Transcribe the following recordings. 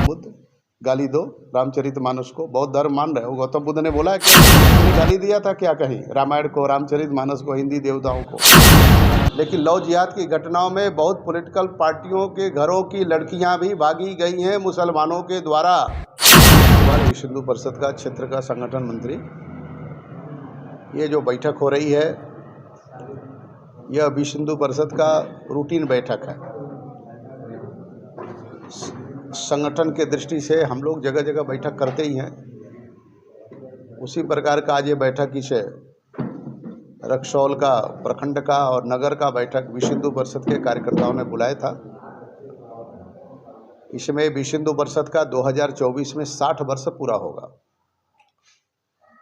बुद्ध, गाली दो रामचरितमानस को। बौद्ध धर्म मान रहे हो? गौतम बुद्ध ने बोला है कि उन्होंने गाली दिया था क्या कहीं रामायण को, रामचरितमानस को, हिंदी देवताओं को। लेकिन लव जिहाद की घटनाओं में बहुत पॉलिटिकल पार्टियों के घरों की लड़कियां भी भागी गई हैं मुसलमानों के द्वारा। हमारे विश्व हिंदू परिषद का क्षेत्र का संगठन मंत्री, ये जो बैठक हो रही है यह विश्व हिंदू परिषद का रूटीन बैठक है। संगठन के दृष्टि से हम लोग जगह जगह बैठक करते ही हैं। उसी प्रकार का आज ये बैठक इसे रक्सौल का प्रखंड का और नगर का बैठक विश्व हिंदू परिषद के कार्यकर्ताओं ने बुलाया था। इसमें विश्व हिंदू परिषद का 2024 में 60 वर्ष पूरा होगा।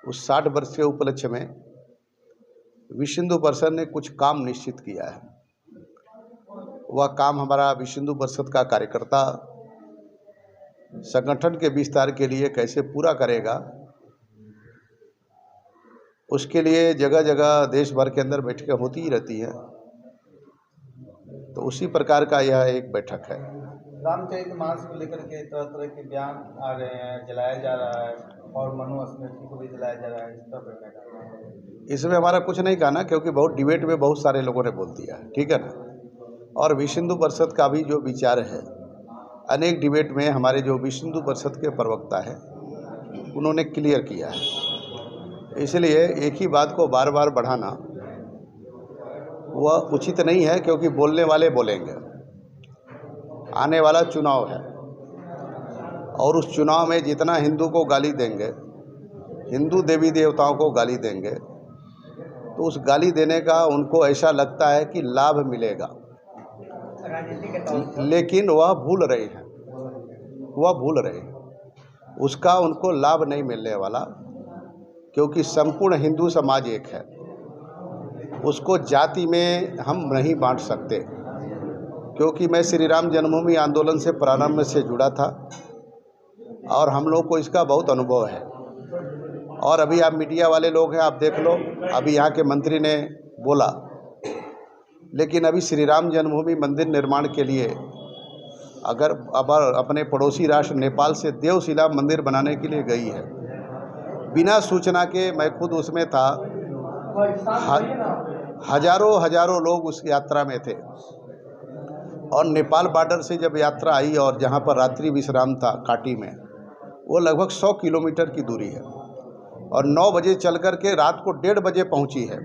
उस 60 वर्ष के उपलक्ष्य में विश्व हिंदू परिषद ने कुछ काम निश्चित किया है। वह काम हमारा विश्व हिंदू परिषद का कार्यकर्ता संगठन के विस्तार के लिए कैसे पूरा करेगा, उसके लिए जगह जगह देश भर के अंदर बैठकें होती ही रहती हैं। तो उसी प्रकार का यह एक बैठक है। रामचरितमानस को लेकर के तरह तरह के बयान आ रहे हैं, जलाया जा रहा है और मनुस्मृति को भी जलाया जा रहा है, इस पर क्या कहना है? इसमें हमारा कुछ नहीं कहना, क्योंकि बहुत डिबेट में बहुत सारे लोगों ने बोल दिया है, ठीक है ना। और विश्व हिंदू परिषद का भी जो विचार है, अनेक डिबेट में हमारे जो विश्व हिंदू परिषद के प्रवक्ता है उन्होंने क्लियर किया है। इसलिए एक ही बात को बार बार बढ़ाना वह उचित नहीं है, क्योंकि बोलने वाले बोलेंगे। आने वाला चुनाव है और उस चुनाव में जितना हिंदू को गाली देंगे, हिंदू देवी देवताओं को गाली देंगे, तो उस गाली देने का उनको ऐसा लगता है कि लाभ मिलेगा, लेकिन वह भूल रहे हैं, उसका उनको लाभ नहीं मिलने वाला। क्योंकि संपूर्ण हिंदू समाज एक है, उसको जाति में हम नहीं बांट सकते। क्योंकि मैं श्री राम जन्मभूमि आंदोलन से प्रारंभ से जुड़ा था और हम लोग को इसका बहुत अनुभव है। और अभी आप मीडिया वाले लोग हैं, आप देख लो, अभी यहाँ के मंत्री ने बोला, लेकिन अभी श्री राम जन्मभूमि मंदिर निर्माण के लिए अगर अपने पड़ोसी राष्ट्र नेपाल से देवशिला मंदिर बनाने के लिए गई है, बिना सूचना के, मैं खुद उसमें था, हजारों लोग उस यात्रा में थे। और नेपाल बॉर्डर से जब यात्रा आई और जहाँ पर रात्रि विश्राम था काटी में, वो लगभग 100 किलोमीटर की दूरी है और 9 बजे चल कर के रात को 1:30 बजे पहुँची है।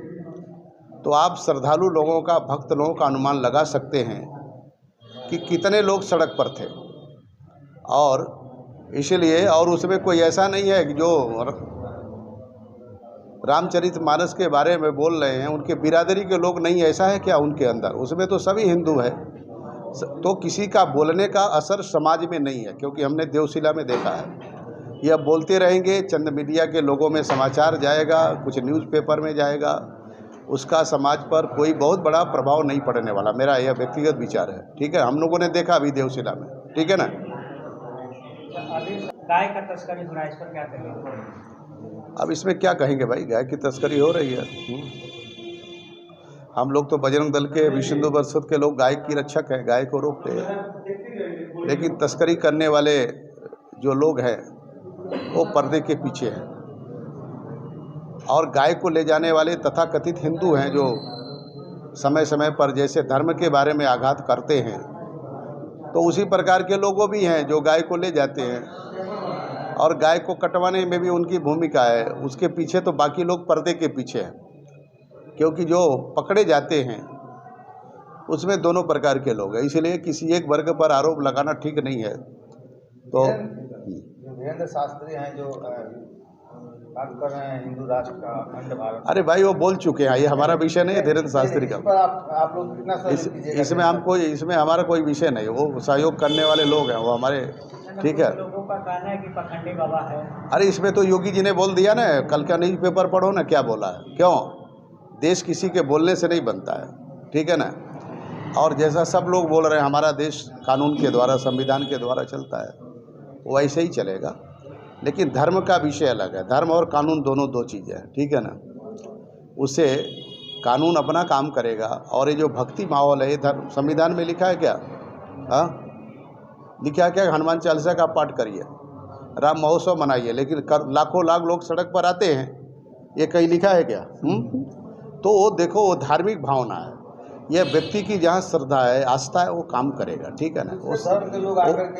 तो आप श्रद्धालु लोगों का, भक्त लोगों का अनुमान लगा सकते हैं कि कितने लोग सड़क पर थे। और इसलिए, और उसमें कोई ऐसा नहीं है कि जो रामचरितमानस के बारे में बोल रहे हैं उनके बिरादरी के लोग नहीं, ऐसा है क्या उनके अंदर? उसमें तो सभी हिंदू है। तो किसी का बोलने का असर समाज में नहीं है, क्योंकि हमने देवशिला में देखा है। यह बोलते रहेंगे, चंद मीडिया के लोगों में समाचार जाएगा, कुछ न्यूज़पेपर में जाएगा, उसका समाज पर कोई बहुत बड़ा प्रभाव नहीं पड़ने वाला। मेरा यह व्यक्तिगत विचार है, ठीक है। हम लोगों ने देखा अभी देवशिला में, ठीक है ना। गाय का तस्करी हो रहा है, इस पर क्या कहेंगे? अब इसमें क्या कहेंगे भाई, गाय की तस्करी हो रही है। हम लोग तो बजरंग दल के, विश्व हिंदू परिषद के लोग गाय की रक्षक हैं, गाय को रोकते हैं। लेकिन तस्करी करने वाले जो लोग हैं वो पर्दे के पीछे हैं। और गाय को ले जाने वाले तथाकथित हिंदू हैं, जो समय समय पर जैसे धर्म के बारे में आघात करते हैं, तो उसी प्रकार के लोगों भी हैं जो गाय को ले जाते हैं। और गाय को कटवाने में भी उनकी भूमिका है। उसके पीछे तो बाकी लोग पर्दे के पीछे हैं, क्योंकि जो पकड़े जाते हैं उसमें दोनों प्रकार के लोग हैं। इसलिए किसी एक वर्ग पर आरोप लगाना ठीक नहीं है। तो वीरेंद्र शास्त्री हैं जो बात कर रहे हैं हिंदू राष्ट्र का, अखंड भारत। अरे भाई, वो बोल चुके हैं, ये हमारा विषय नहीं है धीरेन्द्र शास्त्री का। आप लोग कितना सहयोग कीजिएगा? इसमें हमारा कोई विषय नहीं, वो सहयोग करने वाले लोग हैं, वो हमारे, ठीक है। लोगों का कहना है कि पखंडी बाबा है। अरे इसमें तो योगी जी ने बोल दिया ना, कल का न्यूज़पेपर पढ़ो ना, क्या बोला है। क्यों? देश किसी के बोलने से नहीं बनता है, ठीक है ना। और जैसा सब लोग बोल रहे हैं हमारा देश कानून के द्वारा, संविधान के द्वारा चलता है, वो ऐसे ही चलेगा। लेकिन धर्म का विषय अलग है। धर्म और कानून दोनों दो चीज़ें हैं, ठीक है ना। उससे कानून अपना काम करेगा। और ये जो भक्ति माहौल है, ये धर्म संविधान में लिखा है क्या? हाँ, लिखा क्या हनुमान चालीसा का पाठ करिए, राम महोत्सव मनाइए, लेकिन लाखों लाख लोग सड़क पर आते हैं, ये कहीं लिखा है क्या? तो वो देखो, वो धार्मिक भावना है, यह व्यक्ति की जहाँ श्रद्धा है, आस्था है, वो काम करेगा, ठीक है ना।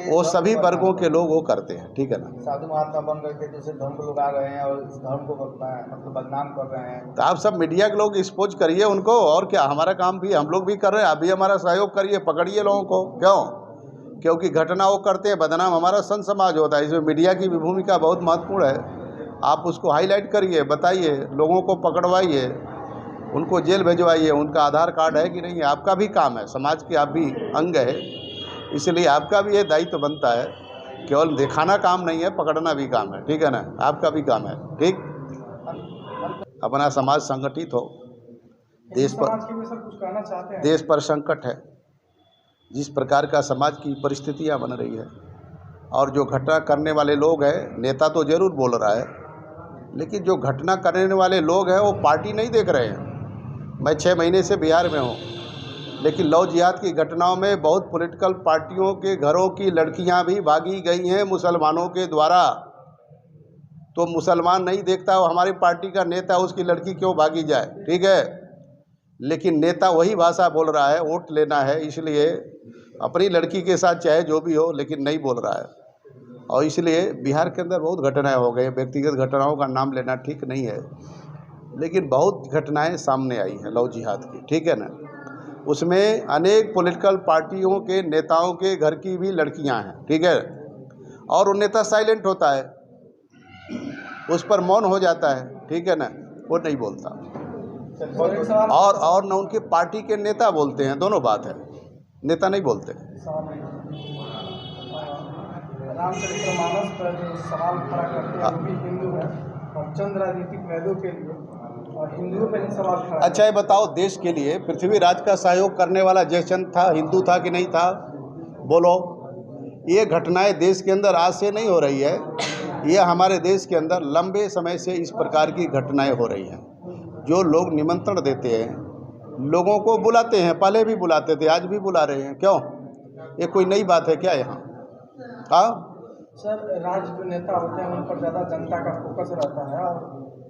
वो सभी वर्गों के लोग वो करते हैं, ठीक है ना। साधु महात्मा बन करके दूसरे धर्म के लोग आ रहे हैं और इस धर्म को मतलब बदनाम कर रहे हैं। तो आप सब मीडिया के लोग एक्सपोज करिए उनको, और क्या, हमारा काम भी हम लोग भी कर रहे हैं, आप भी हमारा सहयोग करिए, पकड़िए लोगों को। क्यों? क्योंकि घटना वो करते हैं, बदनाम हमारा संत समाज होता है, इसमें मीडिया की भी भूमिका बहुत महत्वपूर्ण है। आप उसको हाईलाइट करिए, बताइए, लोगों को पकड़वाइए, उनको जेल भिजवाइए, उनका आधार कार्ड है कि नहीं है, आपका भी काम है, समाज के आप भी अंग है, इसलिए आपका भी ये दायित्व बनता है। केवल दिखाना काम नहीं है, पकड़ना भी काम है, ठीक है ना, आपका भी काम है, ठीक। अपना समाज संगठित हो, देश पर कुछ कहना चाहते हैं? देश पर संकट है, जिस प्रकार का समाज की परिस्थितियां बन रही है, और जो घटना करने वाले लोग हैं, नेता तो जरूर बोल रहा है, लेकिन जो घटना करने वाले लोग हैं वो पार्टी नहीं देख रहे हैं। मैं 6 महीने से बिहार में हूँ, लेकिन लव जिहाद की घटनाओं में बहुत पॉलिटिकल पार्टियों के घरों की लड़कियां भी भागी गई हैं मुसलमानों के द्वारा। तो मुसलमान नहीं देखता वो हमारी पार्टी का नेता, उसकी लड़की क्यों भागी जाए, ठीक है। लेकिन नेता वही भाषा बोल रहा है, वोट लेना है, इसलिए अपनी लड़की के साथ चाहे जो भी हो, लेकिन नहीं बोल रहा है। और इसलिए बिहार के अंदर बहुत घटनाएं हो गई, व्यक्तिगत घटनाओं का नाम लेना ठीक नहीं है, लेकिन बहुत घटनाएं सामने आई हैं लव जिहाद की, ठीक है ना। उसमें अनेक पॉलिटिकल पार्टियों के नेताओं के घर की भी लड़कियां हैं, ठीक है, और वो नेता साइलेंट होता है, उस पर मौन हो जाता है, ठीक है ना, वो नहीं बोलता, और न उनके पार्टी के नेता बोलते हैं, दोनों बात है, नेता नहीं बोलते। रामचरितमानस पर जो सवाल खड़ा करते हैं वो भी हिंदू है, और चंद राजनीतिक वैदों के लिए और हिंदुओं पर ही सवाल खड़ा। अच्छा, ये बताओ, देश के लिए पृथ्वीराज का सहयोग करने वाला जयचंद था, हिंदू था कि नहीं था? बोलो। ये घटनाएं देश के अंदर आज से नहीं हो रही है, ये हमारे देश के अंदर लंबे समय से इस प्रकार की घटनाएं हो रही हैं। जो लोग निमंत्रण देते हैं, लोगों को बुलाते हैं, पहले भी बुलाते थे, आज भी बुला रहे हैं, क्यों? ये कोई नई बात है क्या यहाँ? हाँ सर, राज्य जो नेता होते हैं उन पर ज़्यादा जनता का फोकस रहता है, और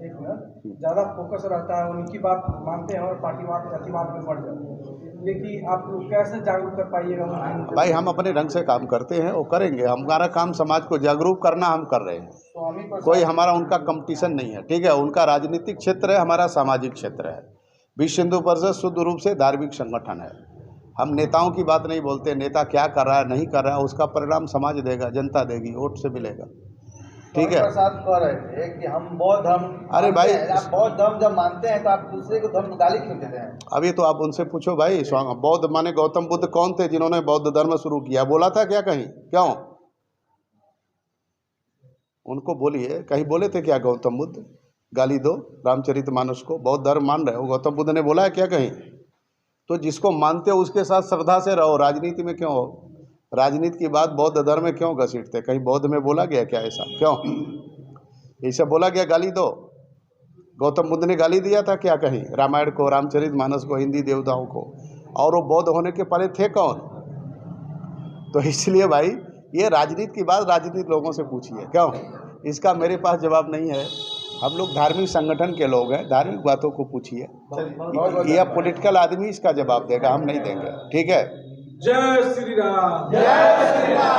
एक मिनट ज़्यादा फोकस रहता है, उनकी बात मानते हैं और पार्टीवाद जातिवाद में बढ़ जाते हैं। लेकिन आप लोग कैसे जागरूक कर पाइएगा? भाई, हम अपने ढंग से काम करते हैं, वो करेंगे, हमारा काम समाज को जागरूक करना हम कर रहे हैं, कोई हमारा उनका कंपटीशन नहीं है, ठीक है। उनका राजनीतिक क्षेत्र है, हमारा सामाजिक क्षेत्र है। विश्व हिंदू परिषद शुद्ध रूप से धार्मिक संगठन है। हम नेताओं की बात नहीं बोलते, नेता क्या कर रहा है नहीं कर रहा है उसका परिणाम समाज देगा, जनता देगी, वोट से मिलेगा, ठीक है। प्रसाद कह रहे थे कि हम बौद्ध धर्म, अरे भाई, आप बौद्ध धर्म जब मानते हैं तो आप दूसरे को धर्म गाली क्यों देते हैं? अभी तो आप उनसे पूछो भाई, बौद्ध माने गौतम बुद्ध कौन थे जिन्होंने बौद्ध धर्म शुरू किया? बोला था क्या कहीं? क्यों? उनको बोलिए, कहीं बोले थे क्या गौतम बुद्ध? गाली दो रामचरितमानस को, बौद्ध धर्म मान रहे हो, गौतम बुद्ध ने बोला है क्या कहीं? तो जिसको मानते हो उसके साथ श्रद्धा से रहो, राजनीति में क्यों हो? राजनीति की बात बौद्ध धर्म में क्यों घसीटते? कहीं बौद्ध में बोला गया क्या ऐसा? क्यों ऐसा बोला गया गाली दो? गौतम बुद्ध ने गाली दिया था क्या कहीं? रामायण को, रामचरितमानस को, हिंदी देवताओं को? और वो बौद्ध होने के पहले थे कौन? तो इसलिए भाई, ये राजनीति की बात राजनीतिक लोगों से पूछिए, क्यों? इसका मेरे पास जवाब नहीं है। हम लोग धार्मिक संगठन के लोग हैं, धार्मिक बातों को पूछिए, यह पॉलिटिकल आदमी इसका जवाब देगा, हम नहीं देंगे, ठीक है। जय श्री राम। जय श्री राम।